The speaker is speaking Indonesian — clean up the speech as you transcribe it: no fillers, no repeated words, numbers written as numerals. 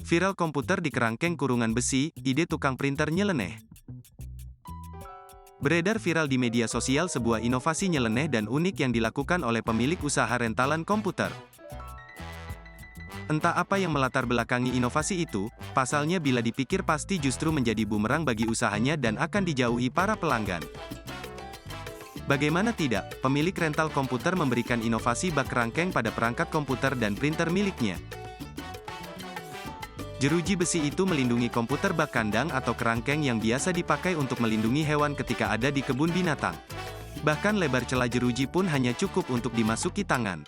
Viral komputer di kerangkeng kurungan besi, ide tukang printer nyeleneh. Beredar viral di media sosial sebuah inovasi nyeleneh dan unik yang dilakukan oleh pemilik usaha rentalan komputer. Entah apa yang melatar belakangi inovasi itu, pasalnya bila dipikir pasti justru menjadi bumerang bagi usahanya dan akan dijauhi para pelanggan. Bagaimana tidak, pemilik rental komputer memberikan inovasi bak kerangkeng pada perangkat komputer dan printer miliknya. Jeruji besi itu melindungi komputer bak kandang atau kerangkeng yang biasa dipakai untuk melindungi hewan ketika ada di kebun binatang. Bahkan lebar celah jeruji pun hanya cukup untuk dimasuki tangan.